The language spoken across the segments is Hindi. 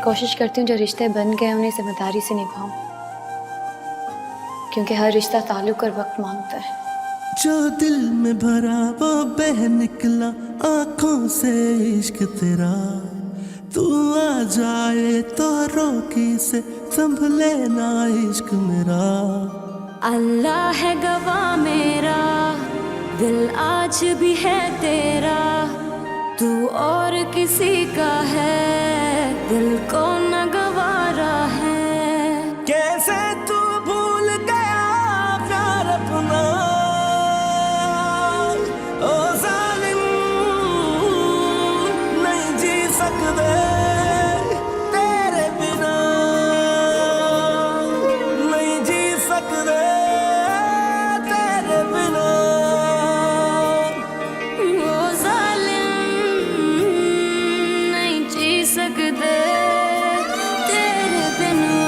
कोशिश करती हूँ जो रिश्ते बन गए उन्हें जिम्मेदारी से निभाऊं, क्योंकि हर रिश्ता ताल्लुक और वक्त मांगता है। जो दिल में भरा वो बह निकला आंखों से इश्क तेरा, तू आ जाए तो रोकी से संभले ना इश्क मेरा। अल्लाह है गवाह मेरा, दिल आज भी है तेरा, तू और किसी का है दिल को न गवारा है। कैसे तू भूल गया प्यार अपना, ओ जालिम नहीं जी सकते तेरे बिना, नहीं जी सकते तेरे बिना। ओ जालिम नहीं जी सकते तेरे बिना,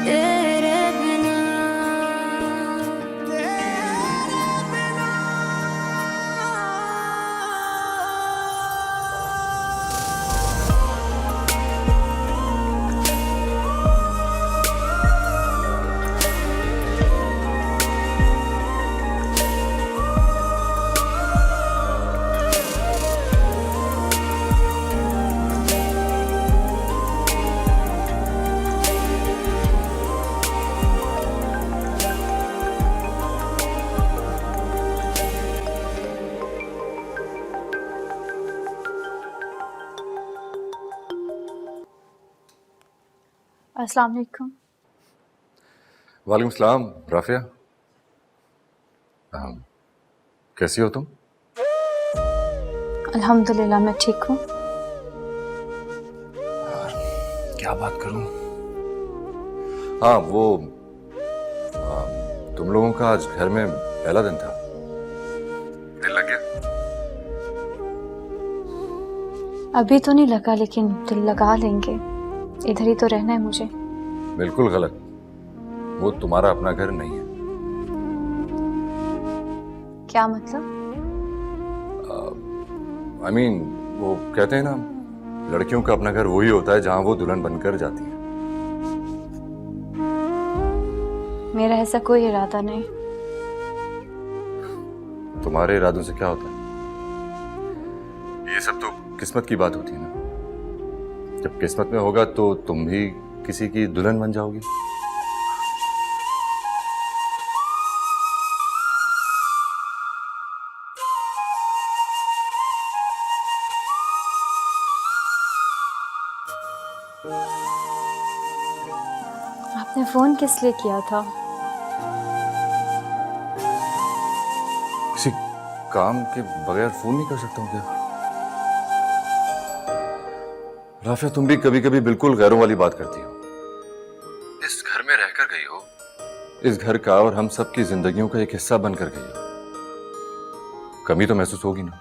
तेरे बिना। अस्सलाम वालेकुम। वालेकुम सलाम राफिया। कैसी हो तुम? अल्हम्दुलिल्लाह मैं ठीक हूँ। क्या बात करूं? हाँ वो तुम लोगों का आज घर में पहला दिन था, दिल लग गया? अभी तो नहीं लगा, लेकिन दिल लगा लेंगे। इधर ही तो रहना है मुझे। बिल्कुल गलत, वो तुम्हारा अपना घर नहीं है। क्या मतलब? I mean, वो कहते हैं ना, लड़कियों का अपना घर वही होता है जहां वो दुल्हन बनकर जाती है। मेरा ऐसा कोई इरादा नहीं। तुम्हारे इरादों से क्या होता है? ये सब तो किस्मत की बात होती है ना। जब किस्मत में होगा तो तुम भी किसी की दुल्हन बन जाओगी। आपने फोन किस लिए किया था? किसी काम के बगैर फोन नहीं कर सकता हूँ क्या? राफिया, तुम भी कभी कभी बिल्कुल गैरों वाली बात करती हो। इस घर में रहकर गई हो, इस घर का और हम सब की जिंदगियों का एक हिस्सा बनकर गई हो। कमी तो महसूस होगी ना।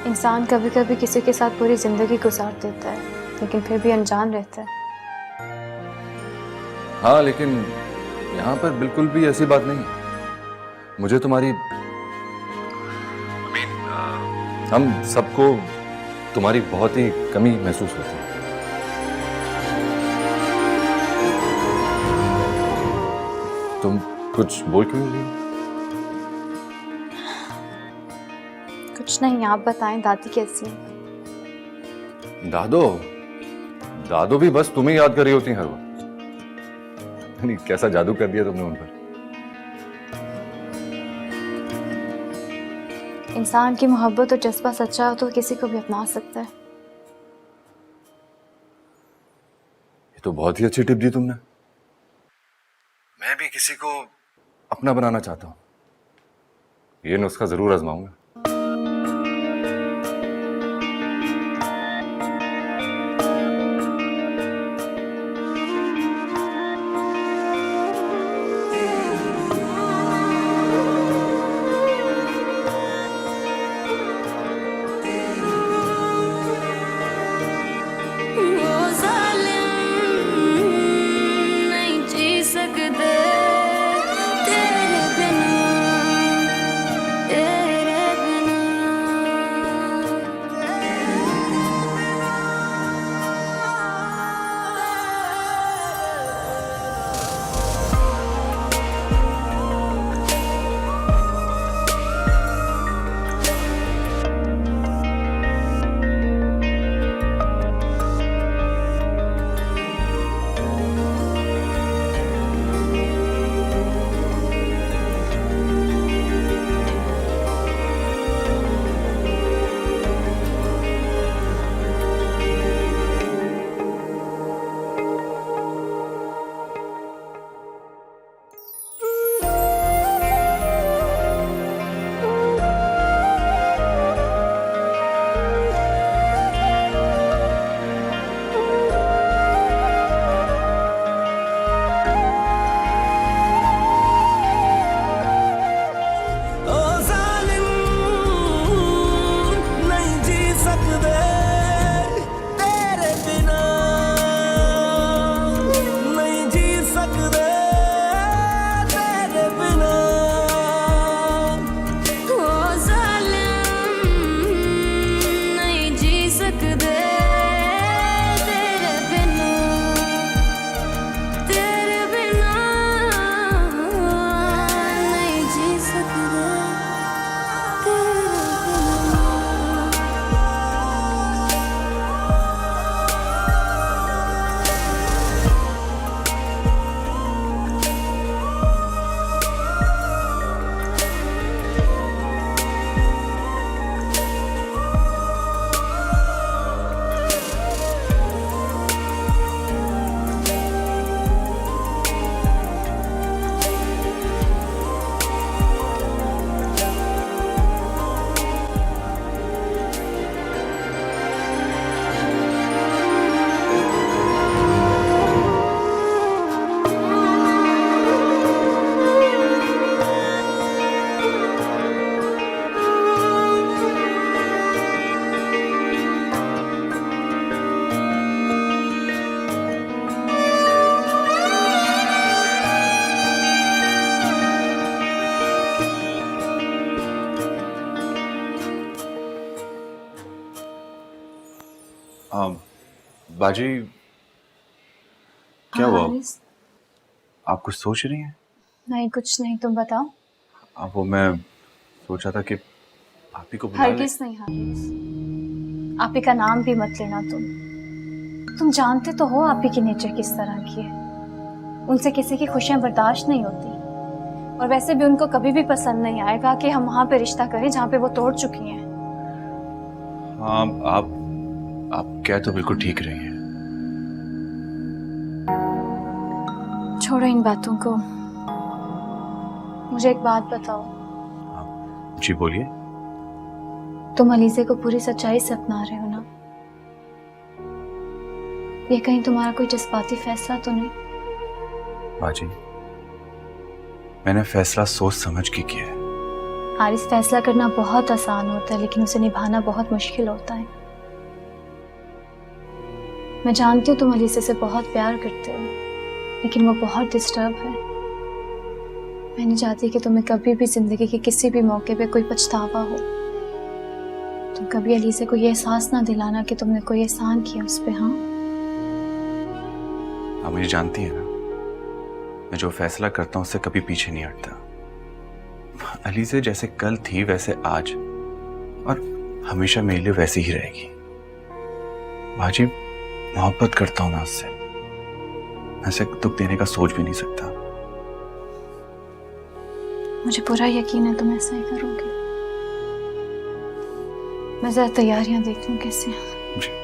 इंसान कभी कभी किसी के साथ पूरी जिंदगी गुजार देता है, लेकिन फिर भी अनजान रहता है। हाँ, लेकिन यहाँ पर बिल्कुल भी ऐसी बात नहीं है। मुझे तुम्हारी हम सबको तुम्हारी बहुत ही कमी महसूस होती है। तुम कुछ बोल क्यों नहीं रही? कुछ नहीं, आप बताएं दादी कैसी है? दादो दादो भी बस तुम्हें याद कर रही होती हैं हर वक्त। नहीं, कैसा जादू कर दिया तुमने उन पर। इंसान की मोहब्बत और जज्बा सच्चा हो तो किसी को भी अपना सकता है। ये तो बहुत ही अच्छी टिप दी तुमने। मैं भी किसी को अपना बनाना चाहता हूं। ये नुस्खा जरूर आजमाऊंगा। तेरे बिना, तेरे बाजी, क्या हुआ? हारिस, आप कुछ सोच रही हैं? नहीं कुछ नहीं, तुम बताओ। वो मैं सोचा था कि भाभी को बुला ले। हरगिज नहीं हारिस, आपी का नाम भी मत लेना तुम जानते तो हो आपी की नेचर किस तरह की है। उनसे किसी की खुशियां बर्दाश्त नहीं होती, और वैसे भी उनको कभी भी पसंद नहीं आएगा कि हम वहां पे रिश्ता करें जहाँ पे वो तोड़ चुकी हैं। हाँ, आप कह तो बिल्कुल ठीक रही हैं। छोड़ो इन बातों को, मुझे एक बात बताओ। जी बोलिए। तुम अलीज़े को पूरी सच्चाई से अपना रहे हो ना? ये कहीं तुम्हारा कोई जज्बाती फैसला तो नहीं? बाजी, मैंने फैसला सोच समझ के किया है। हारिस, फैसला करना बहुत आसान होता है लेकिन उसे निभाना बहुत मुश्किल होता है। मैं जानती हूँ तुम अलीज़े से बहुत प्यार करते हो, लेकिन वो बहुत डिस्टर्ब है। मैं नहीं चाहती कि तुम्हें कभी भी जिंदगी के किसी भी मौके पे कोई पछतावा हो। तुम कभी अलीज़े को ये एहसास ना दिलाना कि तुमने कोई एहसान किया उस पे। हाँ, आप मुझे जानती हैं ना, मैं जो फैसला करता हूँ उससे कभी पीछे नहीं हटता। अलीज़े जैसे कल थी वैसे आज, और हमेशा मेरे लिए वैसी ही रहेगी। बाजी, मोहब्बत करता हूं मैं उससे, ऐसे दुख देने का सोच भी नहीं सकता। मुझे पूरा यकीन है तुम ऐसा ही करोगे। मैं जरा तैयारियां देख लूं कैसे हैं। जी।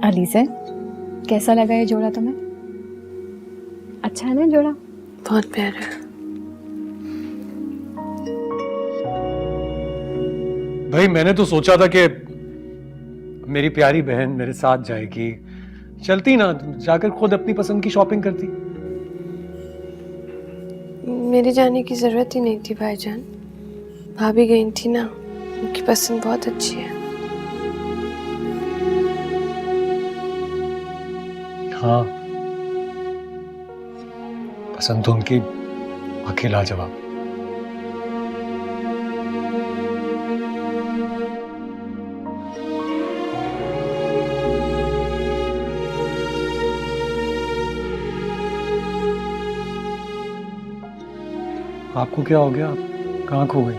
अलीज़े, कैसा लगा ये जोड़ा तुम्हें? अच्छा है ना जोड़ा? बहुत प्यारा है। भाई मैंने तो सोचा था कि मेरी प्यारी बहन मेरे साथ जाएगी, चलती ना जाकर खुद अपनी पसंद की शॉपिंग करती। मेरे जाने की जरूरत ही नहीं थी भाईजान, भाभी गई थी ना, उनकी पसंद बहुत अच्छी है। हाँ, पसंद तो उनकी वाकई लाजवाब। आपको क्या हो गया? आप कहाँ खो गई?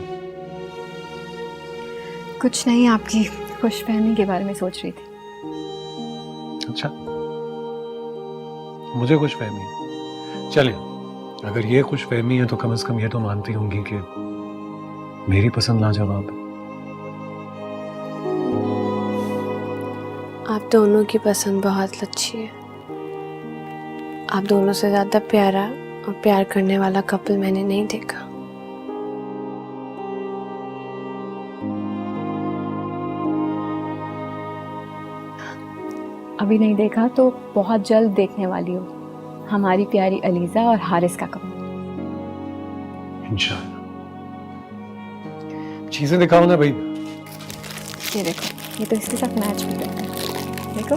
कुछ नहीं, आपकी खुशफहमी के बारे में सोच रही थी। अच्छा, मुझे खुशफहमी है। चलिए, अगर ये खुशफहमी है तो कम से कम ये तो मानती होंगी कि मेरी पसंद लाजवाब है। आप दोनों की पसंद बहुत अच्छी है। आप दोनों से ज्यादा प्यारा और प्यार करने वाला कपल मैंने नहीं देखा। अभी नहीं देखा तो बहुत जल्द देखने वाली हो हमारी प्यारी अलीज़ा और हारिस का कपल। इंशाल्लाह। चीजें दिखाओ ना भाई। ये देखो, ये तो इसके साथ मैच भी करता है। देखो,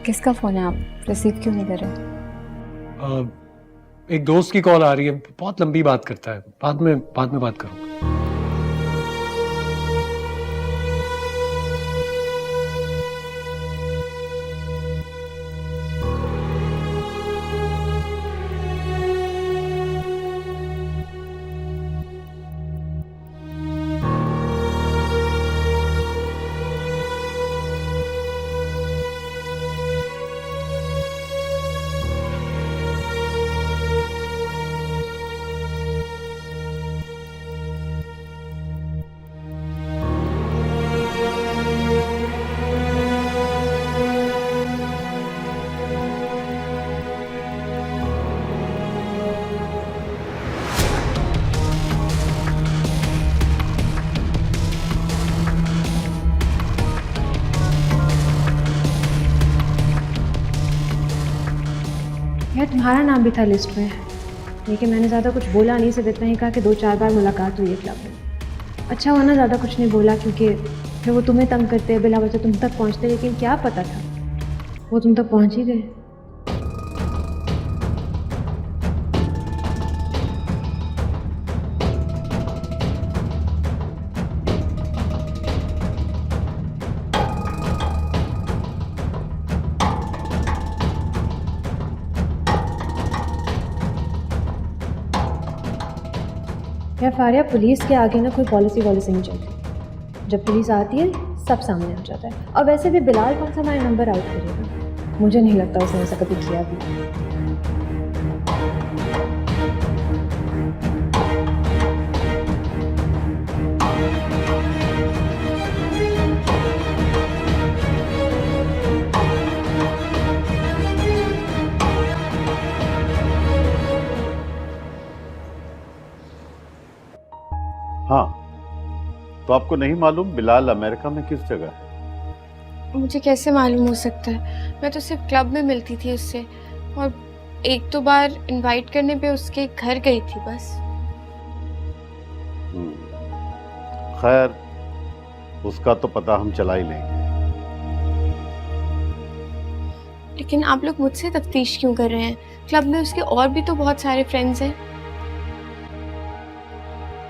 किसका फोन है? आप रिसीव क्यों नहीं कर रहे? एक दोस्त की कॉल आ रही है, बहुत लंबी बात करता है, बाद में बात करूंगा। यार तुम्हारा नाम भी था लिस्ट में, लेकिन मैंने ज़्यादा कुछ बोला नहीं, सिर्फ इतना ही कहा कि 2-4 बार मुलाकात हुई है क्लब में। अच्छा हुआ ना ज़्यादा कुछ नहीं बोला, क्योंकि फिर वो तुम्हें तंग करते बिला वजह तुम तक पहुंचते, लेकिन क्या पता था वो तुम तक पहुंच ही गए। यार फारिया, पुलिस के आगे ना कोई पॉलिसी नहीं चलती। जब पुलिस आती है सब सामने आ जाता है। और वैसे भी बिलाल कौन सा हमारा नंबर आउट करेगा? मुझे नहीं लगता उसने ऐसा कभी किया भी। हाँ, तो आपको नहीं मालूम बिलाल अमेरिका में किस जगह है? मुझे कैसे मालूम हो सकता है? मैं तो सिर्फ क्लब में मिलती थी उससे, और 1-2 बार इनवाइट करने पे उसके घर गई थी बस। खैर, उसका तो पता हम चला ही लेंगे। लेकिन आप लोग मुझसे तफ्तीश क्यों कर रहे हैं? क्लब में उसके और भी तो बहुत सारे फ्रेंड्स हैं।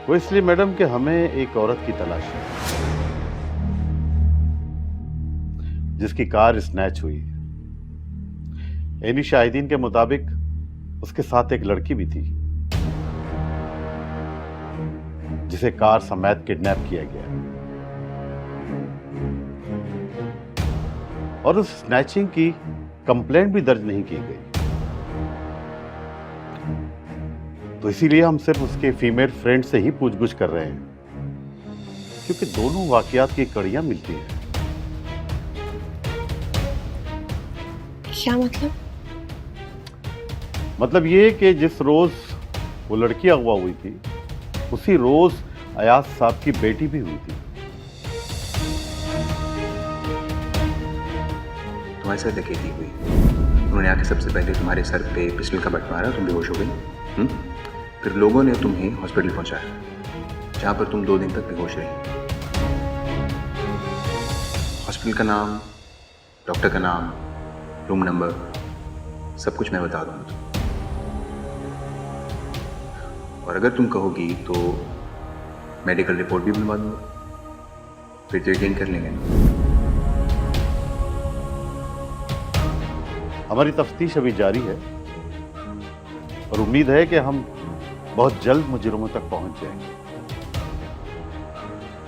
वो इसलिए मैडम कि हमें एक औरत की तलाश है जिसकी कार स्नैच हुई। एनी शाहिदीन के मुताबिक उसके साथ एक लड़की भी थी जिसे कार समेत किडनैप किया गया, और उस स्नैचिंग की कंप्लेंट भी दर्ज नहीं की गई। तो इसीलिए हम सिर्फ उसके फीमेल फ्रेंड से ही पूछगछ कर रहे हैं, क्योंकि दोनों वाकयात की कड़ियां मिलती हैं। क्या मतलब? मतलब ये कि जिस रोज वो लड़की अगवा हुई थी उसी रोज अयाज साहब की बेटी भी हुई थी। तुम्हारे साथ डकैती हुई, उन्होंने आके सबसे पहले तुम्हारे सर पे पिस्टल का बट मारा, तुम बेहोश हो गई। फिर लोगों ने तुम्हें हॉस्पिटल पहुंचाया, जहां पर तुम 2 दिन तक बेहोश रही। हॉस्पिटल का नाम, डॉक्टर का नाम, रूम नंबर, सब कुछ मैं बता दूंगा। और अगर तुम कहोगी तो मेडिकल रिपोर्ट भी बनवा दूंगा, फिर तो यकीन कर लेंगे। हमारी तफ्तीश अभी जारी है और उम्मीद है कि हम बहुत जल्द मुजरिमों तक पहुंच जाएंगे।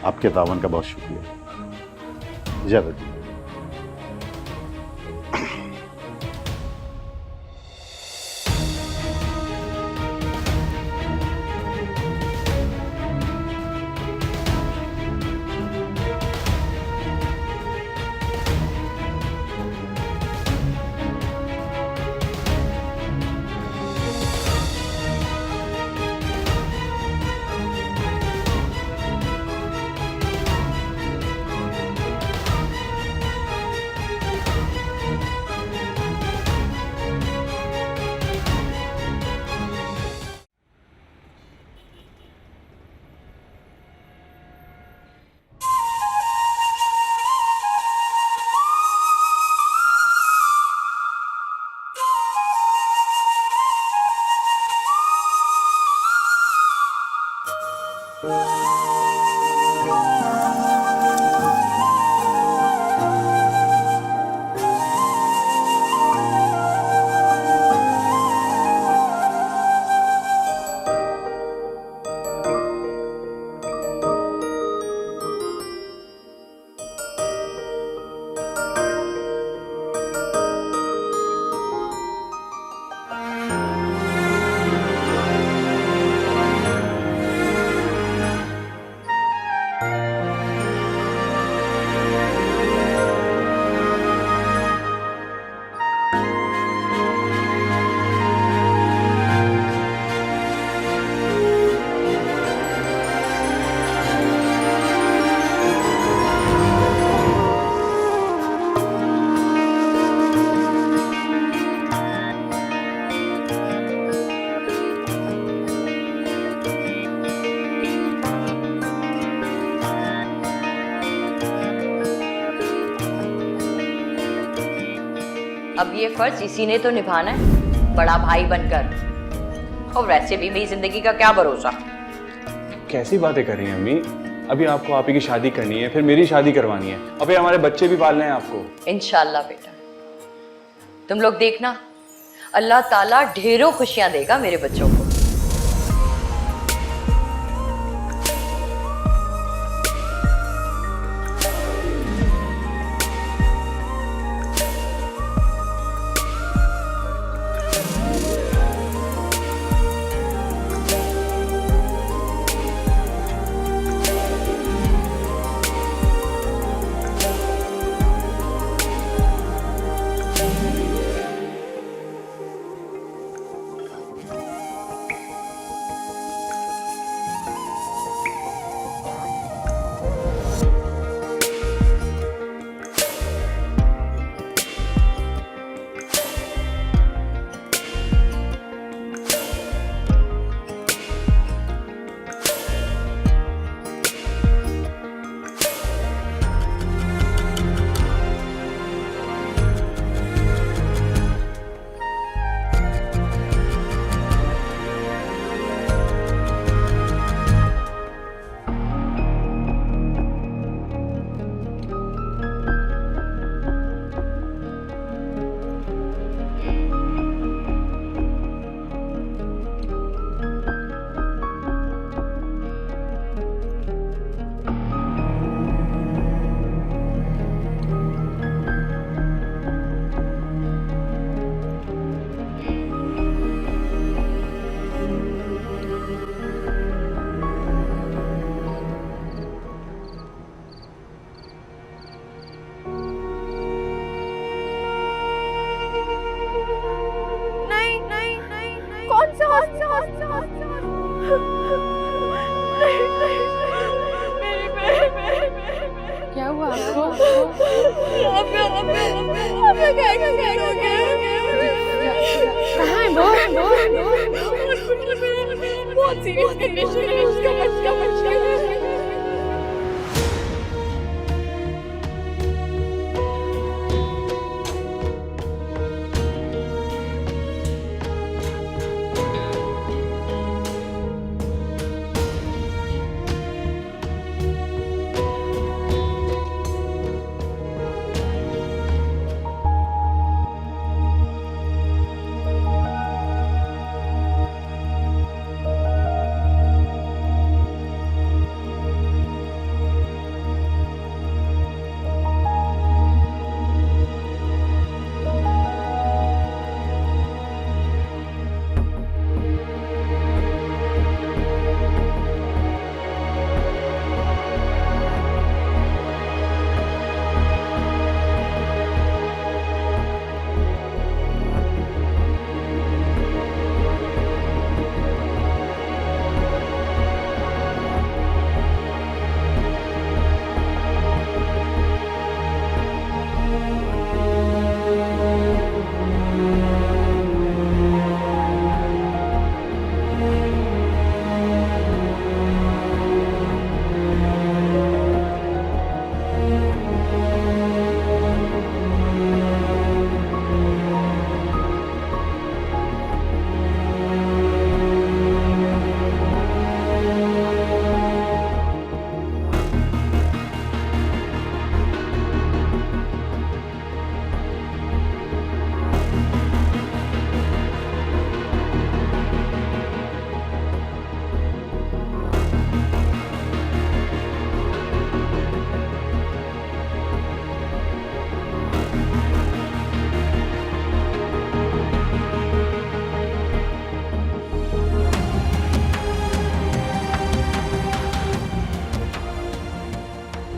आपके तावन का बहुत शुक्रिया। इजाजत दीजिए। अब ये फर्ज इसी ने तो निभाना है, बड़ा भाई बनकर। और वैसे भी मेरी जिंदगी का क्या भरोसा। कैसी बातें कर रही हैं अम्मी? अभी आपको आप ही की शादी करनी है, फिर मेरी शादी करवानी है, और फिर हमारे बच्चे भी पालने हैं आपको। इंशाल्लाह बेटा, तुम लोग देखना, अल्लाह ताला ढेरों खुशियां देगा मेरे बच्चों को। क्या हुआ आपको? कहाँ है वो? बहुत सीरियस कंडीशन है उसका, बच्चा।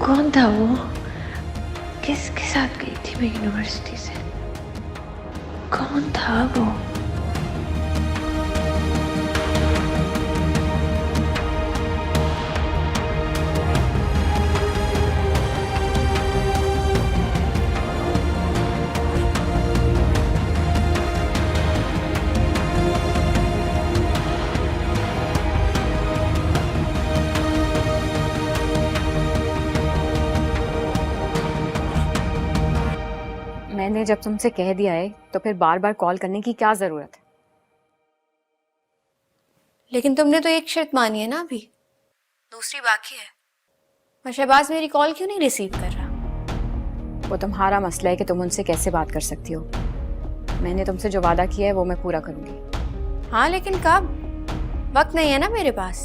कौन था वो? किसके साथ गई थी मैं यूनिवर्सिटी से? कौन था वो? मैंने जब तुमसे कह दिया है तो फिर बार बार कॉल करने की क्या ज़रूरत है? लेकिन तुमने तो एक शर्त मानी है ना, अभी दूसरी बाकी है। और शहबाज मेरी कॉल क्यों नहीं रिसीव कर रहा? वो तुम्हारा मसला है कि तुम उनसे कैसे बात कर सकती हो। मैंने तुमसे जो वादा किया है वो मैं पूरा करूंगी। हाँ, लेकिन कब? वक्त नहीं है ना मेरे पास।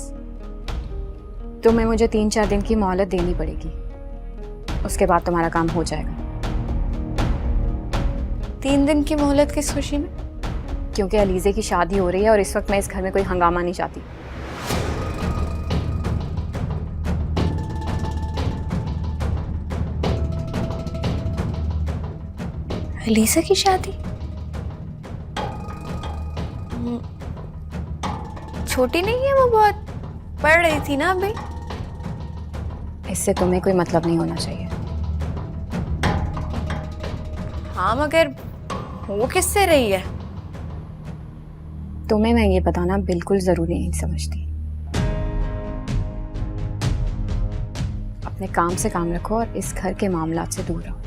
तुम्हें मुझे 3-4 दिन की मोहलत देनी पड़ेगी, उसके बाद तुम्हारा काम हो जाएगा। 3 दिन की मोहलत किस खुशी में? क्योंकि अलीज़े की शादी हो रही है और इस वक्त मैं इस घर में कोई हंगामा नहीं चाहती। अलीज़ा की शादी? छोटी नहीं है वो, बहुत पढ़ रही थी ना अभी। इससे तुम्हें कोई मतलब नहीं होना चाहिए। हाँ, मगर वो किससे रही है? तुम्हें मैं ये बताना बिल्कुल ज़रूरी नहीं समझती। अपने काम से काम रखो और इस घर के मामलात से दूर रहो।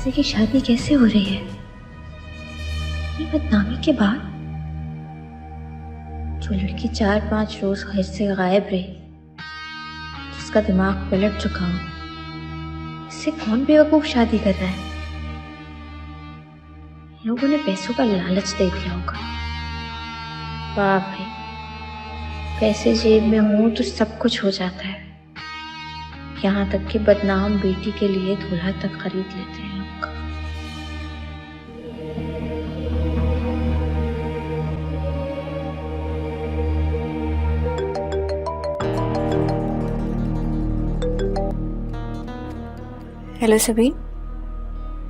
की शादी कैसे हो रही है? ये बदनामी के बाद? जो लड़की 4-5 रोज घर से गायब रही, जिसका दिमाग पलट चुका हो, इससे कौन बेवकूफ शादी कर रहा है? लोगों ने पैसों का लालच दे दिया होगा। वाह भाई, पैसे जेब में हो तो सब कुछ हो जाता है। यहाँ तक कि बदनाम बेटी के लिए दूल्हा तक खरीद लेते हैं लोग। हेलो सबीन,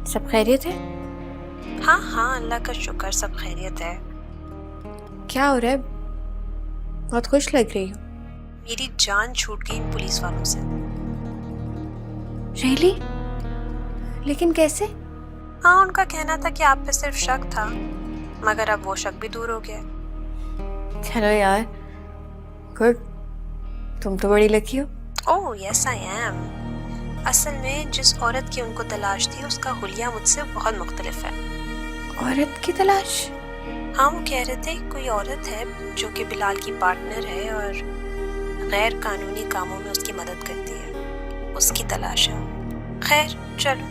सब खैरियत है? हाँ हाँ, अल्लाह का शुक्र, सब खैरियत है। क्या हो रहा है? बहुत खुश लग रही हो। मेरी जान छूट गई इन पुलिस वालों से। रियली? लेकिन कैसे? हाँ, उनका कहना था कि आप पे सिर्फ शक था, मगर अब वो शक भी दूर हो गया। चलो यार, गुड। तुम तो बड़ी लकी हो। Oh yes I am. असल में जिस औरत की उनको तलाश थी उसका हुलिया मुझसे बहुत मुख्तलिफ है। औरत की तलाश? हाँ, वो कह रहे थे कोई औरत है जो कि बिलाल की पार्टनर है और गैर कानूनी कामों में उसकी मदद करती है, उसकी तलाश है। खैर चलो,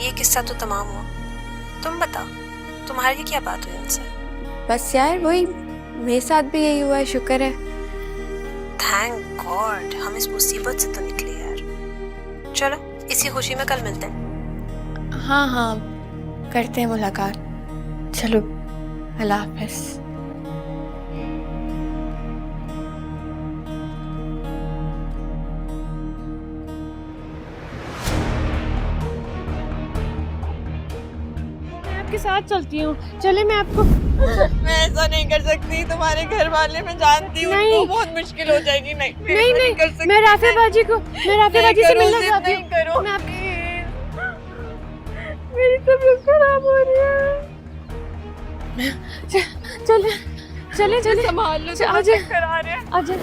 ये किस्सा तो तमाम हुआ। तुम बताओ, तुम्हारी क्या बात हुई उनसे? बस यार वही, मेरे साथ भी यही हुआ है, शुक्र है। थैंक गॉड, हम इस मुसीबत से तो निकले यार। चलो, इसी खुशी में कल मिलते हैं। हाँ हाँ, करते हैं मुलाकात। चलो, अल्लाह हाफ़िज़। आपके साथ चलती हूँ, चले मैं आपको। मैं ऐसा नहीं कर सकती, तुम्हारे घर वाले मैं जानती हूँ, तो बहुत मुश्किल हो जाएगी। नहीं कर सकती। मैं राफे बाजी से मिलना चाहती हूँ। करो, मेरी तबीयत खराब हो रही है। चले संभाल लो, आजा करा रहे हैं। आजा।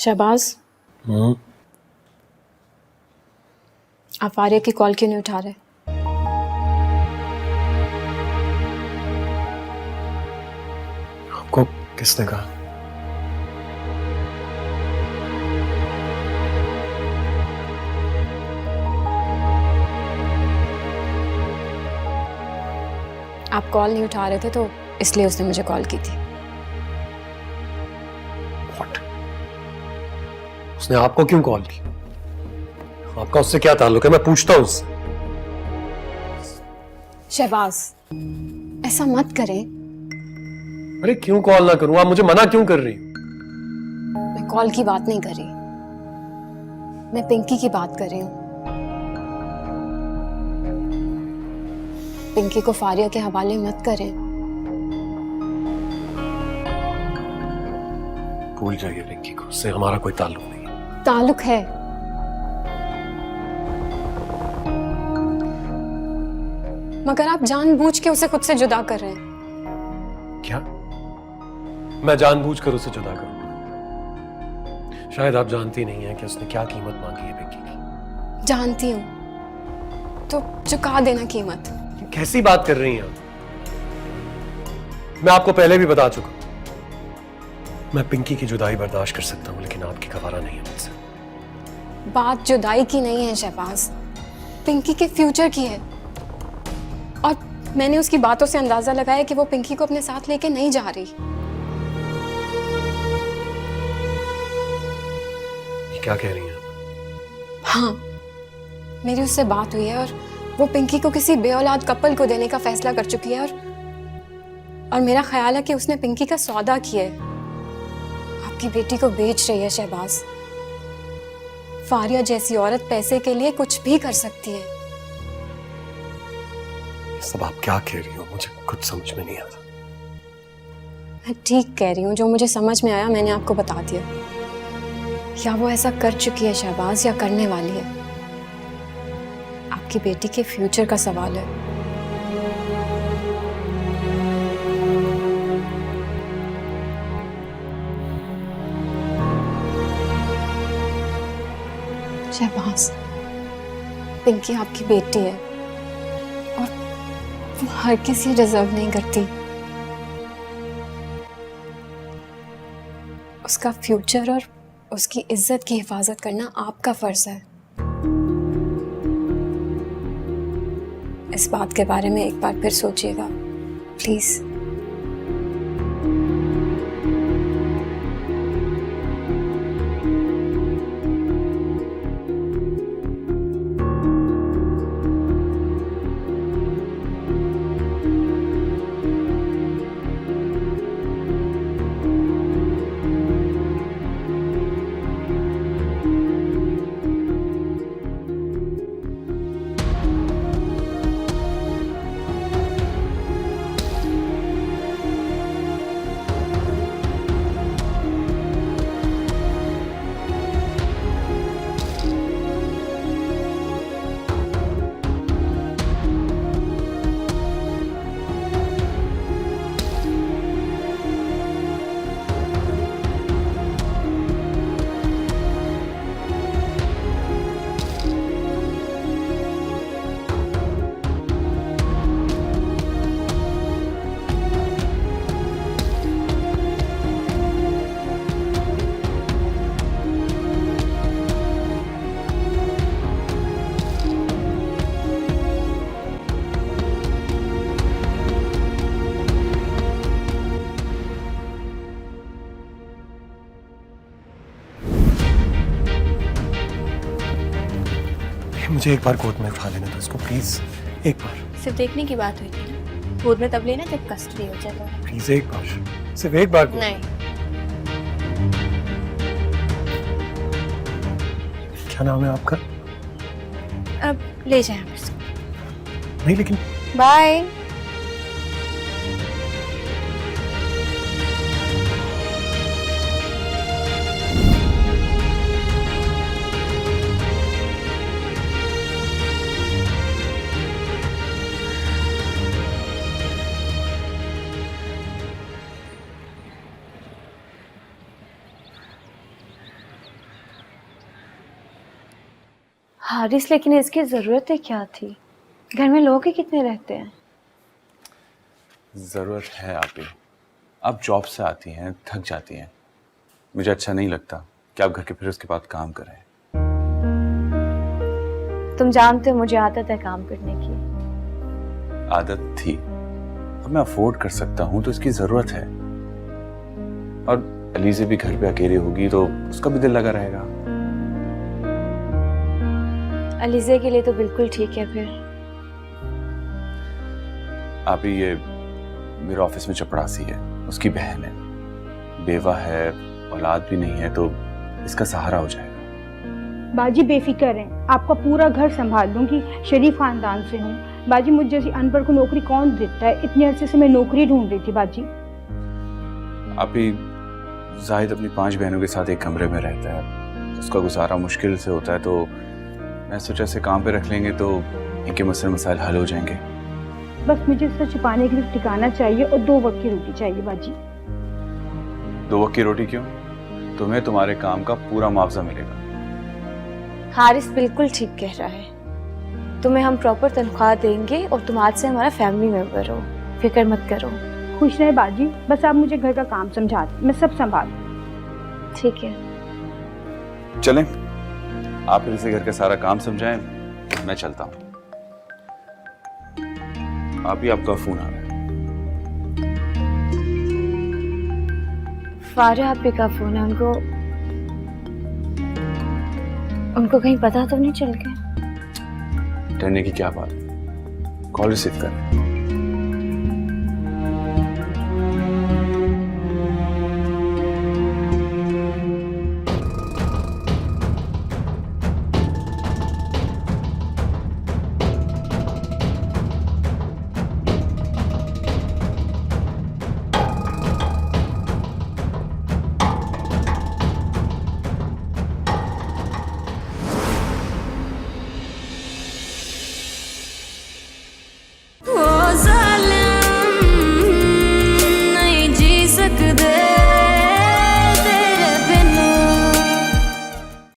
शहबाज, आप आर्या की कॉल क्यों नहीं उठा रहे? आपको किसने कहा? आप कॉल नहीं उठा रहे थे तो इसलिए उसने मुझे कॉल की थी। What? उसने आपको क्यों कॉल की? आपका उससे क्या ताल्लुक है? मैं पूछता हूं उससे। शहबाज, ऐसा मत करें। अरे क्यों कॉल ना करूं? आप मुझे मना क्यों कर रही हो? मैं कॉल की बात नहीं कर रही, मैं पिंकी की बात कर रही हूँ। पिंकी को फारिया के हवाले मत करें। भूल जाइए पिंकी को, उससे हमारा कोई ताल्लुक नहीं है। ताल्लुक है। मगर आप जानबूझ के उसे खुद से जुदा कर रहे हैं। क्या मैं जानबूझकर उसे जुदा करूं? शायद आप जानती नहीं हैं कि उसने क्या कीमत मांगी है पिंकी की। जानती हूं, तो चुका देना कीमत। कैसी बात कर रही हैं आप? मैं आपको पहले भी बता चुका हूं, मैं पिंकी की जुदाई बर्दाश्त कर सकता हूं, लेकिन आपकी गवारा नहीं है मुझसे। बात जुदाई की नहीं है शहबाज, पिंकी के फ्यूचर की है। और मैंने उसकी बातों से अंदाजा लगाया कि वो पिंकी को अपने साथ लेके नहीं जा रही। ये क्या कह रही हैं आप? हाँ, मेरी उससे बात हुई है और वो पिंकी को किसी बेऔलाद कपल को देने का फैसला कर चुकी है। और मेरा ख्याल है कि उसने पिंकी का सौदा किया है। आपकी बेटी को बेच रही है शहबाज। फारिया जैसी औरत पैसे के लिए कुछ भी कर सकती है। ये सब आप क्या कह रही हो? मुझे कुछ समझ में नहीं आता। मैं ठीक कह रही हूँ, जो मुझे समझ में आया मैंने आपको बता दिया। या वो ऐसा कर चुकी है शहबाज, या करने वाली है। आपकी बेटी के फ्यूचर का सवाल है। शहबाज, पिंकी आपकी बेटी है और वो हर किसी डिजर्व नहीं करती। उसका फ्यूचर और उसकी इज्जत की हिफाजत करना आपका फर्ज है। इस बात के बारे में एक बार फिर सोचिएगा प्लीज। मुझे एक बार गोद में उठा लेने दो इसको प्लीज, एक बार। सिर्फ देखने की बात हुई थी ना, गोद में तब लेना जब कस्टडी हो जाए। प्लीज एक बार, सिर्फ एक बार। नहीं, क्या नाम है आपका? अब ले जाए हम इसको। नहीं लेकिन बाय। हारिस, लेकिन इसकी ज़रूरत ही क्या थी? घर में लोग ही कितने रहते हैं? ज़रूरत है आप ही। आप जॉब से आती हैं, थक जाती हैं। मुझे अच्छा नहीं लगता कि आप घर के फिर उसके बाद काम करें। तुम जानते हो मुझे आदत है काम करने की। आदत थी, अब मैं अफोर्ड कर सकता हूँ तो इसकी ज़रूरत है। और अलीज़े भी घर पे अकेली होगी तो उसका भी दिल लगा रहेगा। अलीज़े के लिए तो बिल्कुल ठीक है फिर। आप ही ये मेरे ऑफिस में चपड़ासी है, उसकी बहन है, बेवा है, औलाद भी नहीं है, तो इसका सहारा हो जाएगा। बाजी बेफिक्र हैं, आपका पूरा घर संभाल लूंगी, शरीफ खानदान से हूँ। बाजी मुझ जैसी अनपढ़ को नौकरी कौन देता है? इतने अरसे से मैं नौकरी ढूंढ रही थी बाजी। आप ही जाहिद अपनी 5 बहनों के साथ एक कमरे में रहता है, उसका गुजारा मुश्किल से होता है, तो मैं सोचा से काम पे रख लेंगे तो इनके मसले मसाइल हल हो जाएंगे। बस मुझे इससे छुपाने के लिए ठिकाना चाहिए और 2 वक्त की रोटी चाहिए बाजी। 2 वक्त की रोटी क्यों? तुम्हें तुम्हारे काम का पूरा मुआवजा मिलेगा। हारिस बिल्कुल ठीक कह रहा है, तुम्हें हम प्रॉपर तनख्वाह देंगे और तुम आज से हमारा फैमिली मेंबर हो, फिक्र मत करो। खुश रहे बाजी, बस आप मुझे घर का काम समझा दें, मैं सब संभाल। ठीक है, चलें, आप फिर इसे घर का सारा काम समझाएं, मैं चलता हूँ। आप ही आपका फोन आ रहा है। फारे आप का फोन है, उनको कहीं पता तो नहीं चल गया? डरने की क्या बात है, कॉल रिसीव करें।